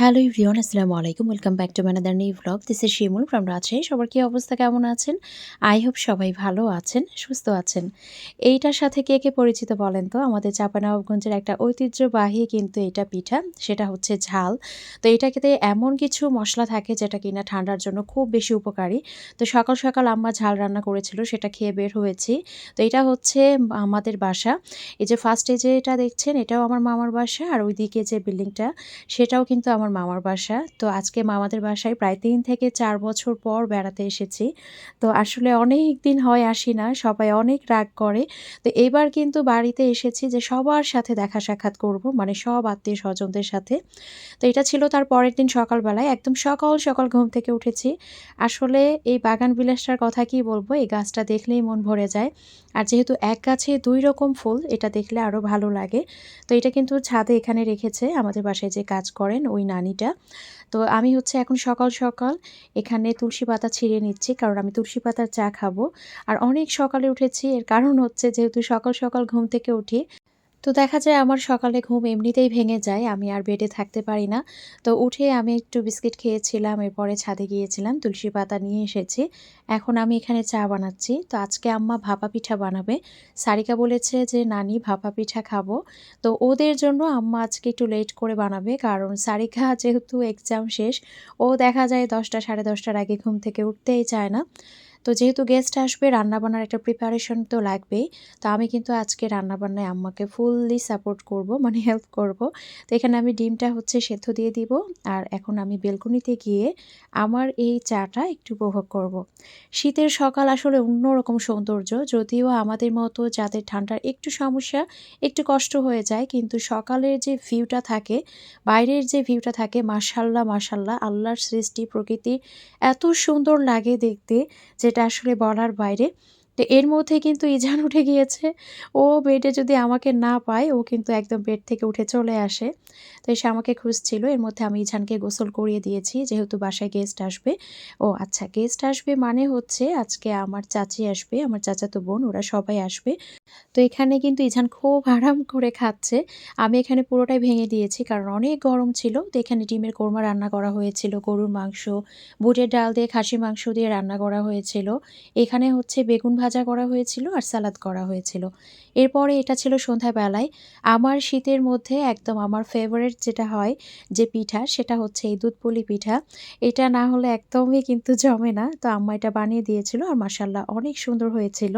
Hello everyone, আসসালামু আলাইকুম। Welcome back to another new vlog. This is Shimul from Rajshahi. সবার কি অবস্থা, কেমন আছেন? আই হোপ সবাই ভালো আছেন, সুস্থ আছেন। এইটার সাথে কে পরিচিত বলেন তো? আমাদের চাঁপানবাবগঞ্জের একটা ঐতিহ্যবাহী কিন্তু এটা পিঠা, সেটা হচ্ছে ঝাল। তো এটাতে এমন কিছু মসলা থাকে যেটা কিনা ঠান্ডার জন্য খুব বেশি উপকারী। তো সকাল, সকাল আম্মা ঝাল রান্না করেছিল, সেটা খেয়ে বের হয়েছি। তো এটা হচ্ছে আমাদের বাসা। এই যে ফার্স্টে যেটা দেখছেন এটাও আমার মামার বাসা, আর ওইদিকে যে বিল্ডিংটা সেটাও কিন্তু আমার মামার বাসা। তো আজকে মামাদের বাসায় প্রায় ৩ থেকে ৪ বছর পর বেড়াতে এসেছি। তো আসলে অনেক দিন হয় আসি না, সবাই অনেক রাগ করে। তো এবার কিন্তু বাড়িতে এসেছি যে সবার সাথে দেখা সাক্ষাৎ করব, মানে সব আত্মীয়-স্বজনদের সাথে। তো এটা ছিল তার পরের দিন সকালবেলায়, একদম সকাল, সকাল ঘুম থেকে উঠেছি। আসলে এই বাগান বিলাসটার কথা কি বলবো, এই গাছটা দেখলেই মন ভরে যায়। আর যেহেতু এক গাছে ২ রকম ফুল, এটা দেখলে আরও ভালো লাগে। তো এটা কিন্তু ছাদে এখানে রেখেছে আমাদের বাসায় যে কাজ করেন ওই নানিটা। তো আমি হচ্ছে এখন সকাল, সকাল এখানে তুলসী পাতা ছিঁড়ে নিচ্ছি, কারণ আমি তুলসী পাতার চা খাবো। আর অনেক সকালে উঠেছি, এর কারণ হচ্ছে যেহেতু সকাল, সকাল ঘুম থেকে উঠি, তো দেখা যায় আমার সকালে ঘুম এমনিতেই ভেঙে যায়। আমি আর বেডে থাকতে পারি না। তো উঠে আমি একটু বিস্কিট খেয়েছিলাম। এরপরে ছাদে গিয়েছিলাম। তুলসী পাতা নিয়ে এসেছি। এখন আমি এখানে চা বানাচ্ছি। তো আজকে আম্মা ভাপা পিঠা বানাবে। সারিকা বলেছে যে, "নানি ভাপা পিঠা খাবো।" তো ওদের জন্য আম্মা আজকে একটু লেট করে বানাবে। কারণ সারিকা যেহেতু এক্সাম শেষ, ও দেখা যায় ১০টা ১০:৩০ আগে ঘুম থেকে উঠতেই চায় না। তো যেহেতু গেস্ট আসবে, রান্নাবান্নার একটা প্রিপারেশন তো লাগবেই। তো আমি কিন্তু আজকে রান্নাবান্নায় আম্মাকে ফুললি সাপোর্ট করব, মানে হেল্প করব। তো এখানে আমি ডিমটা হচ্ছে সেদ্ধ দিয়ে দিব। আর এখন আমি বেলকনিতে গিয়ে আমার এই চাটা একটু উপভোগ করব। শীতের সকাল আসলে অন্যরকম সৌন্দর্য। যদিও আমাদের মতো যাদের ঠান্ডার একটু সমস্যা, একটু কষ্ট হয়ে যায়, কিন্তু সকালের যে ভিউটা থাকে, বাইরের যে ভিউটা থাকে, মাশাআল্লাহ, মাশাআল্লাহ, আল্লাহর সৃষ্টি, প্রকৃতি এত সুন্দর লাগে দেখতে, যেটা আসলে বলার বাইরে। তো এর মধ্যে কিন্তু ইজান উঠে গিয়েছে। ও বেডে যদি আমাকে না পায়, ও কিন্তু একদম বেড থেকে উঠে চলে আসে। তো এসে আমাকে খুঁজছিল। এর মধ্যে আমি ইজানকে গোসল করিয়ে দিয়েছি, যেহেতু বাসায় গেস্ট আসবে। ও আচ্ছা, গেস্ট আসবে মানে হচ্ছে আজকে আমার চাচী আসবে, আমার চাচাতো বোন, ওরা সবাই আসবে। তো এখানে কিন্তু ইজান খুব আরাম করে খাচ্ছে। আমি এখানে পুরোটাই ভেঙে দিয়েছি, কারণ অনেক গরম ছিল। তো এখানে ডিমের কোরমা রান্না করা হয়েছিল, গরুর মাংস, বুটের ডাল দিয়ে খাসির মাংস দিয়ে রান্না করা হয়েছিল। এখানে হচ্ছে বেগুন ভাজা করা হয়েছিল আর সালাদ করা হয়েছিল। এরপরে এটা ছিল সন্ধ্যাবেলায়। আমার শীতের মধ্যে একদম আমার ফেভারিট যেটা হয় যে পিঠা, সেটা হচ্ছে এই দুধ পুলি পিঠা। এটা না হলে একদমই কিন্তু জমে না। তো আম্মা এটা বানিয়ে দিয়েছিল আর মাশাআল্লাহ অনেক সুন্দর হয়েছিল।